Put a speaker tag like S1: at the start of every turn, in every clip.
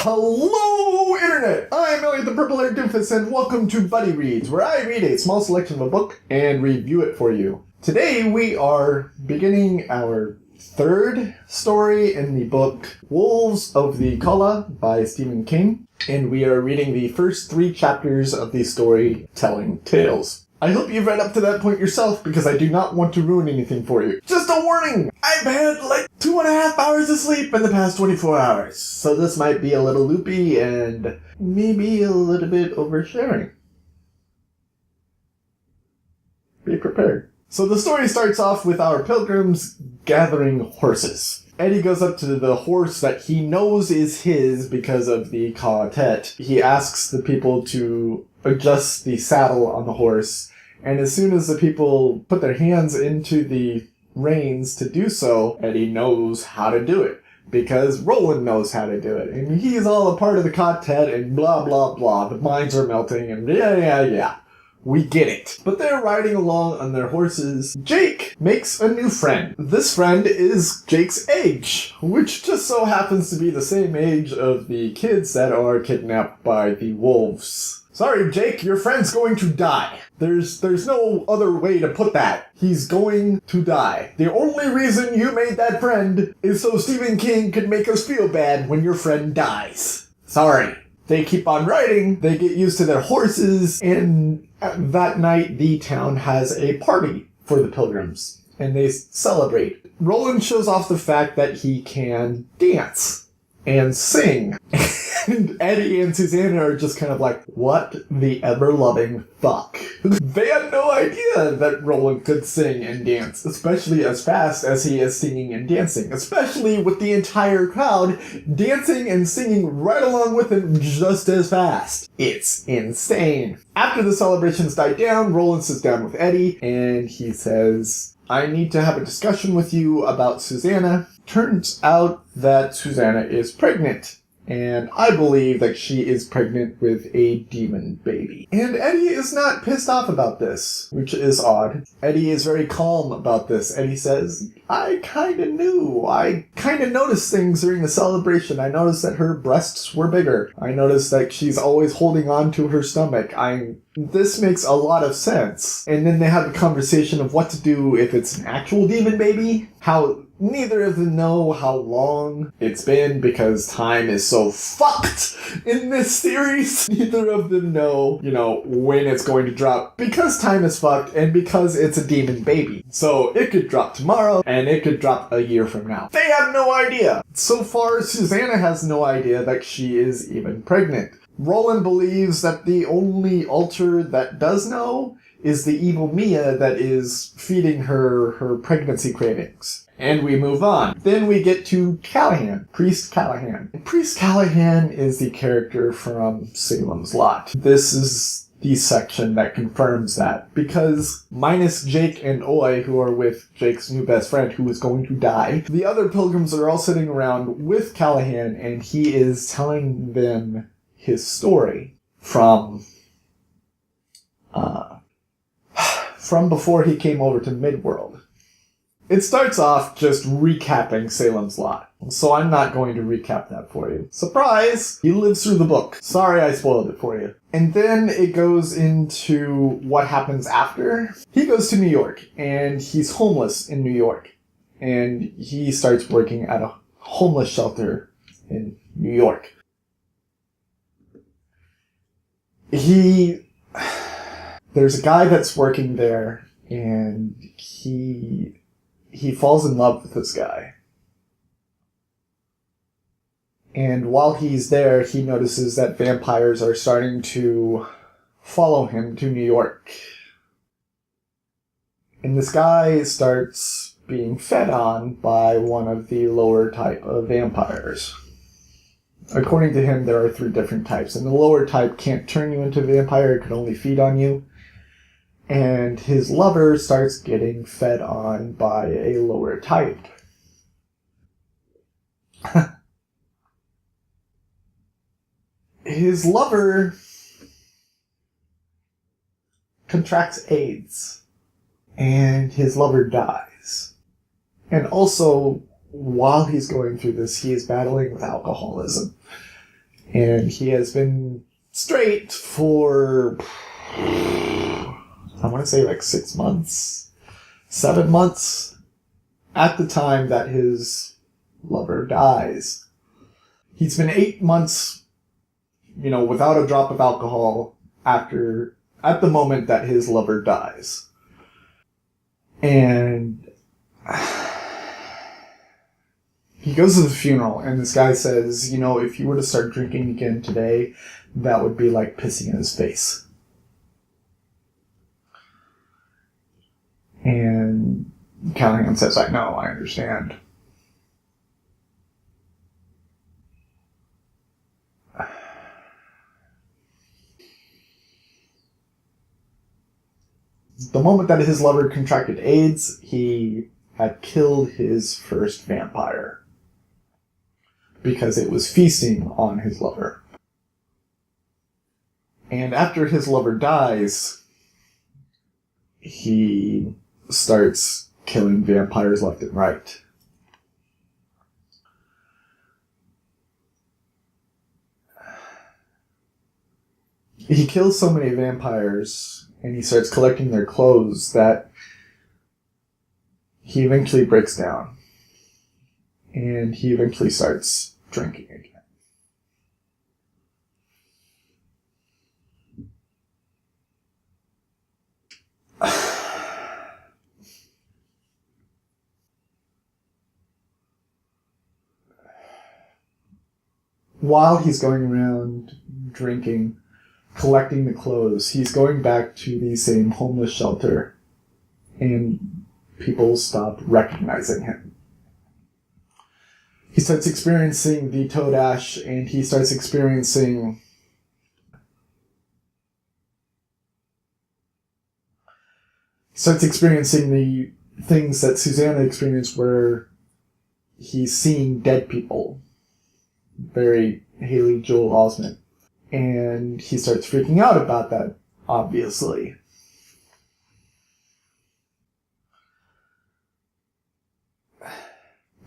S1: Hello, Internet! I'm Elliot the Purple-Haired Doofus, and welcome to Buddy Reads, where I read a small selection of a book and review it for you. Today we are beginning our third story in the book Wolves of the Calla by Stephen King, and we are reading the first 3 chapters of the story Telling Tales. I hope you've read up to that point yourself, because I do not want to ruin anything for you. Just a warning! I've had like 2.5 hours of sleep in the past 24 hours, so this might be a little loopy and maybe a little bit oversharing. Be prepared. So the story starts off with our pilgrims gathering horses. Eddie goes up to the horse that he knows is his because of the quartet. He asks the people to adjust the saddle on the horse, and as soon as the people put their hands into the reins to do so, Eddie knows how to do it, because Roland knows how to do it, and he's all a part of the quartet, and blah blah blah, the mines are melting, and yeah. We get it. But they're riding along on their horses. Jake makes a new friend. This friend is Jake's age, which just so happens to be the same age of the kids that are kidnapped by the wolves. Sorry, Jake, your friend's going to die. There's no other way to put that. He's going to die. The only reason you made that friend is so Stephen King could make us feel bad when your friend dies. Sorry. They keep on riding, they get used to their horses, and that night the town has a party for the pilgrims, and they celebrate. Roland shows off the fact that he can dance and sing. And Eddie and Susanna are just kind of like, what the ever-loving fuck? They had no idea that Roland could sing and dance, especially as fast as he is singing and dancing, especially with the entire crowd dancing and singing right along with him just as fast. It's insane. After the celebrations die down, Roland sits down with Eddie, and he says, I need to have a discussion with you about Susanna. Turns out that Susanna is pregnant. And I believe that she is pregnant with a demon baby. And Eddie is not pissed off about this, which is odd. Eddie is very calm about this. Eddie says, I kinda knew. I kinda noticed things during the celebration. I noticed that her breasts were bigger. I noticed that she's always holding on to her stomach. This makes a lot of sense. And then they have a conversation of what to do if it's an actual demon baby. How neither of them know how long it's been because time is so fucked in this series. Neither of them know, when it's going to drop because time is fucked and because it's a demon baby. So it could drop tomorrow and it could drop a year from now. They have no idea. So far, Susanna has no idea that she is even pregnant. Roland believes that the only altar that does know is the evil Mia that is feeding her pregnancy cravings. And we move on. Then we get to Callahan, Priest Callahan. And Priest Callahan is the character from Salem's Lot. This is the section that confirms that, because minus Jake and Oi, who are with Jake's new best friend who is going to die, the other pilgrims are all sitting around with Callahan, and he is telling them his story from before he came over to Midworld. It starts off just recapping Salem's Lot, so I'm not going to recap that for you. Surprise! He lives through the book. Sorry I spoiled it for you. And then it goes into what happens after. He goes to New York, and he's homeless in New York. And he starts working at a homeless shelter in New York. There's a guy that's working there, and he falls in love with this guy. And while he's there, he notices that vampires are starting to follow him to New York. And this guy starts being fed on by one of the lower type of vampires. According to him, there are 3 different types, and the lower type can't turn you into a vampire, it can only feed on you. And his lover starts getting fed on by a lower type. His lover contracts AIDS, and his lover dies. And also, while he's going through this, he is battling with alcoholism. And he has been straight for, I want to say like 6 months, 7 months, at the time that his lover dies. He's been 8 months, without a drop of alcohol at the moment that his lover dies. And he goes to the funeral, and this guy says, if you were to start drinking again today, that would be like pissing in his face. And Callahan says, I know, I understand. The moment that his lover contracted AIDS, he had killed his first vampire because it was feasting on his lover. And after his lover dies, he starts killing vampires left and right. He kills so many vampires, and he starts collecting their clothes, that he eventually breaks down. And he eventually starts drinking again. While he's going around drinking, collecting the clothes, he's going back to the same homeless shelter, and people stop recognizing him. He starts experiencing the toad ash, and he starts experiencing the things that Susanna experienced, where he's seeing dead people. Very Haley Joel Osment. And he starts freaking out about that, obviously.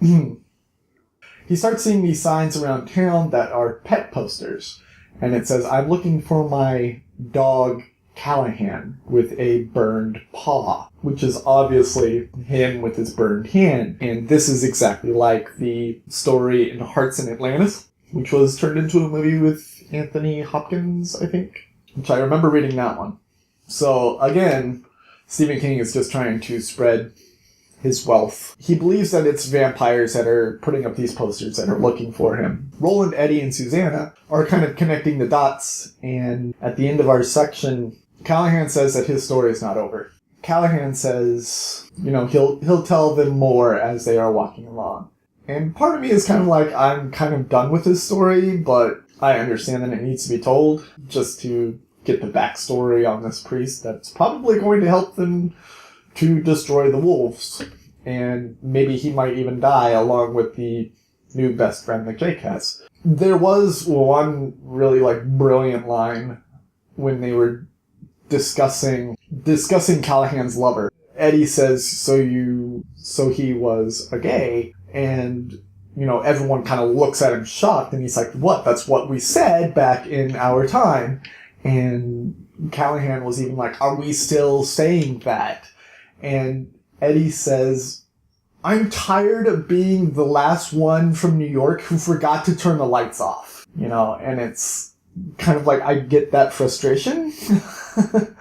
S1: He starts seeing these signs around town that are pet posters. And it says, I'm looking for my dog Callahan with a burned paw, which is obviously him with his burned hand. And this is exactly like the story in Hearts in Atlantis, which was turned into a movie with Anthony Hopkins, I think. Which I remember reading that one. So, again, Stephen King is just trying to spread his wealth. He believes that it's vampires that are putting up these posters that are looking for him. Roland, Eddie, and Susanna are kind of connecting the dots, and at the end of our section, Callahan says that his story is not over. Callahan says, he'll tell them more as they are walking along. And part of me is kind of like, I'm kind of done with this story, but I understand that it needs to be told, just to get the backstory on this priest that's probably going to help them to destroy the wolves. And maybe he might even die along with the new best friend that Jake has. There was one really brilliant line when they were discussing Callahan's lover. Eddie says, so he was a gay, and everyone kind of looks at him shocked, and he's like, what? That's what we said back in our time. And Callahan was even like, are we still saying that? And Eddie says, I'm tired of being the last one from New York who forgot to turn the lights off. And it's kind of like, I get that frustration.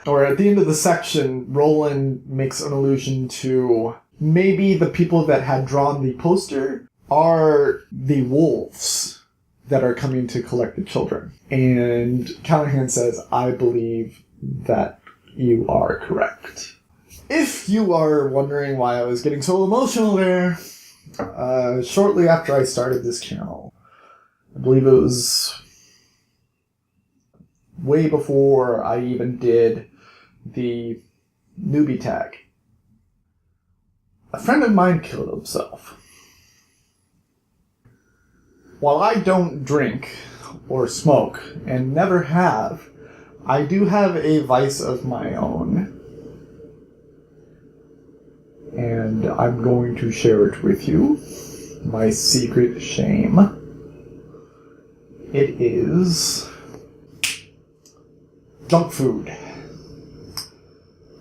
S1: Or at the end of the section, Roland makes an allusion to maybe the people that had drawn the poster are the wolves that are coming to collect the children. And Callahan says, I believe that you are correct. If you are wondering why I was getting so emotional there, shortly after I started this channel, I believe it was way before I even did the newbie tag, a friend of mine killed himself. While I don't drink or smoke, and never have, I do have a vice of my own. And I'm going to share it with you. My secret shame It is junk food.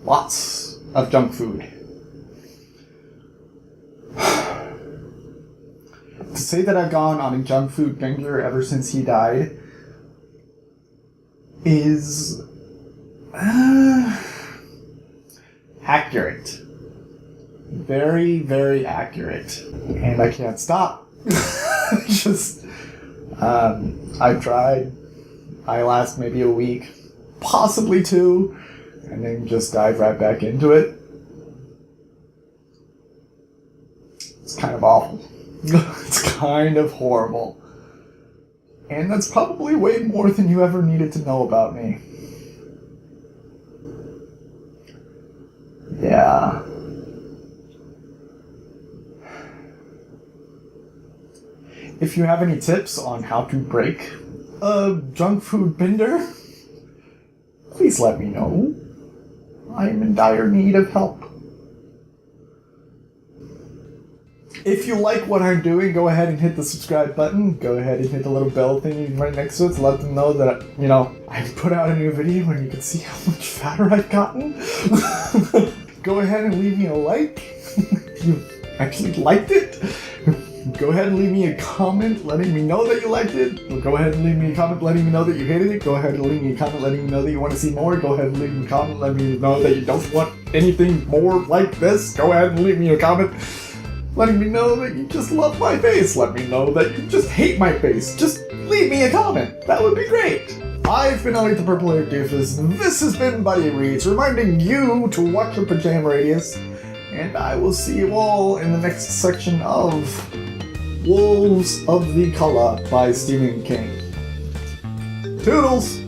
S1: Lots of junk food. To say that I've gone on a junk food binge ever since he died is accurate. Very, very accurate. And I can't stop. I've tried. I last maybe a week, possibly 2, and then just dive right back into it. It's kind of awful. It's kind of horrible. And that's probably way more than you ever needed to know about me. Yeah. If you have any tips on how to break a junk food bender, please let me know. I am in dire need of help. If you like what I'm doing, go ahead and hit the subscribe button. Go ahead and hit the little bell thing right next to it to let them know that, I put out a new video and you can see how much fatter I've gotten. Go ahead and leave me a like if you actually liked it. Go ahead and leave me a comment letting me know that you liked it. Go ahead and leave me a comment letting me know that you hated it. Go ahead and leave me a comment letting me know that you want to see more. Go ahead and leave me a comment letting me know that you don't want anything more like this. Go ahead and leave me a comment letting me know that you just love my face. Let me know that you just hate my face. Just leave me a comment. That would be great. I've been Elliot the Purple Haired Doofus. This has been Buddy Reads, reminding you to watch your Pajama Radius. And I will see you all in the next section of Wolves of the Calla by Stephen King. Toodles!